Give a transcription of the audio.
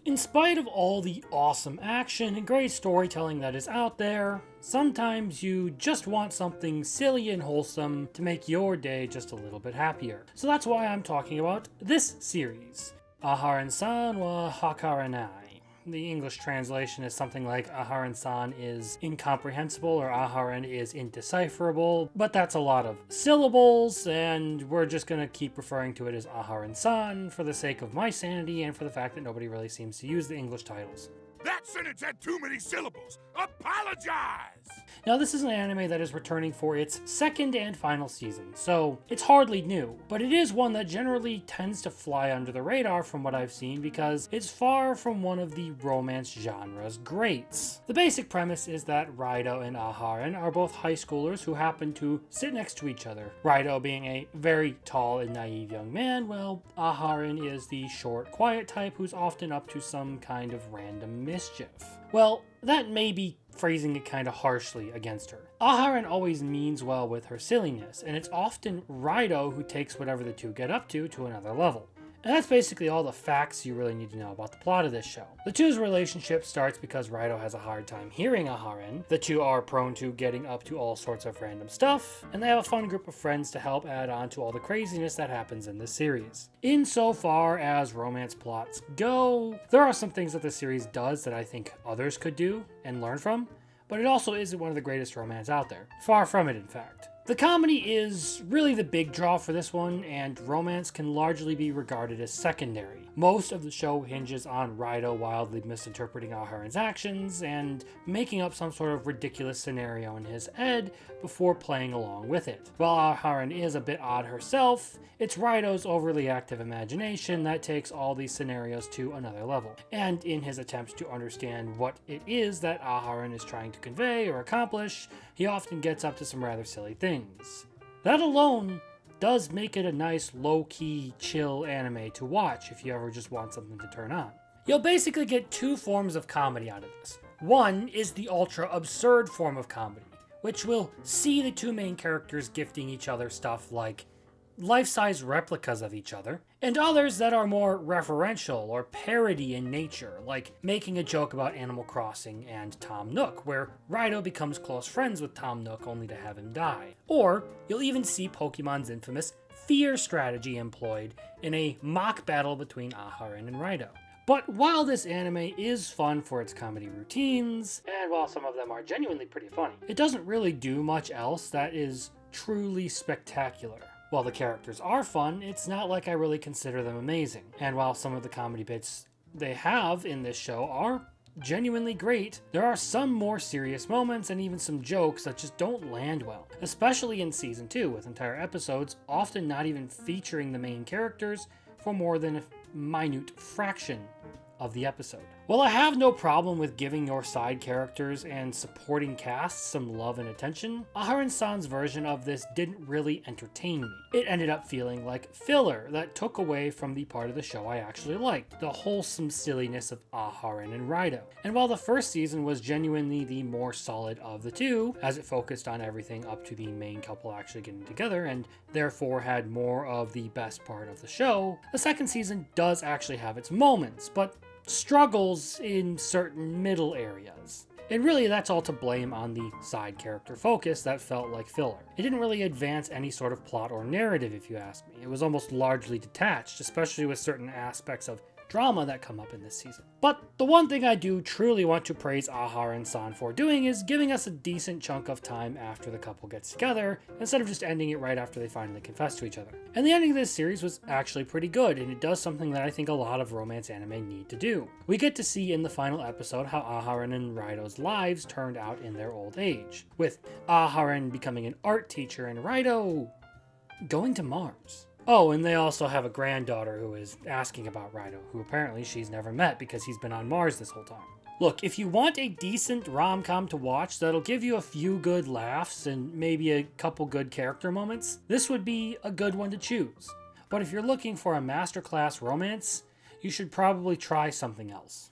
In spite of all the awesome action and great storytelling that is out there, sometimes you just want something silly and wholesome to make your day just a little bit happier. So that's why I'm talking about this series, Aharen-san wa Hakarenai. The English translation is something like Aharen-san is incomprehensible or Aharen is indecipherable, but that's a lot of syllables, and we're just going to keep referring to it as Aharen-san for the sake of my sanity and for the fact that nobody really seems to use the English titles. That sentence had too many syllables. Apologize! Now, this is an anime that is returning for its second and final season, so it's hardly new, but it is one that generally tends to fly under the radar from what I've seen because it's far from one of the romance genre's greats. The basic premise is that Raido and Aharen are both high schoolers who happen to sit next to each other. Raido being a very tall and naive young man, while Aharen is the short, quiet type who's often up to some kind of random mischief. Well, that may be phrasing it kind of harshly against her. Aharen always means well with her silliness, and it's often Raido who takes whatever the two get up to another level. And that's basically all the facts you really need to know about the plot of this show. The two's relationship starts because Raido has a hard time hearing Aharen. The two are prone to getting up to all sorts of random stuff, and they have a fun group of friends to help add on to all the craziness that happens in this series. Insofar as romance plots go, there are some things that the series does that I think others could do and learn from, but it also isn't one of the greatest romance out there. Far from it, in fact. The comedy is really the big draw for this one, and romance can largely be regarded as secondary. Most of the show hinges on Raido wildly misinterpreting Aharen's actions and making up some sort of ridiculous scenario in his head before playing along with it. While Aharen is a bit odd herself, it's Raido's overly active imagination that takes all these scenarios to another level. And in his attempts to understand what it is that Aharen is trying to convey or accomplish, he often gets up to some rather silly things. That alone does make it a nice low-key, chill anime to watch if you ever just want something to turn on. You'll basically get two forms of comedy out of this. One is the ultra-absurd form of comedy, which will see the two main characters gifting each other stuff like life-size replicas of each other, and others that are more referential or parody in nature, like making a joke about Animal Crossing and Tom Nook, where Raido becomes close friends with Tom Nook only to have him die. Or you'll even see Pokemon's infamous fear strategy employed in a mock battle between Aharen and Raido. But while this anime is fun for its comedy routines, and while some of them are genuinely pretty funny, it doesn't really do much else that is truly spectacular. While the characters are fun, it's not like I really consider them amazing. And while some of the comedy bits they have in this show are genuinely great, there are some more serious moments and even some jokes that just don't land well. Especially in Season 2, with entire episodes often not even featuring the main characters for more than a minute fraction of the episode. While I have no problem with giving your side characters and supporting casts some love and attention, Aharen-san's version of this didn't really entertain me. It ended up feeling like filler that took away from the part of the show I actually liked, the wholesome silliness of Aharen and Raido. And while the first season was genuinely the more solid of the two, as it focused on everything up to the main couple actually getting together and therefore had more of the best part of the show, the second season does actually have its moments, but struggles in certain middle areas. And really that's all to blame on the side character focus that felt like filler. It didn't really advance any sort of plot or narrative if you ask me. It was almost largely detached, especially with certain aspects of drama that come up in this season. But the one thing I do truly want to praise Aharen-san for doing is giving us a decent chunk of time after the couple gets together, instead of just ending it right after they finally confess to each other. And the ending of this series was actually pretty good, and it does something that I think a lot of romance anime need to do. We get to see in the final episode how Aharen and Raido's lives turned out in their old age, with Aharen becoming an art teacher and Raido going to Mars. Oh, and they also have a granddaughter who is asking about Raido, who apparently she's never met because he's been on Mars this whole time. Look, if you want a decent rom-com to watch that'll give you a few good laughs and maybe a couple good character moments, this would be a good one to choose. But if you're looking for a masterclass romance, you should probably try something else.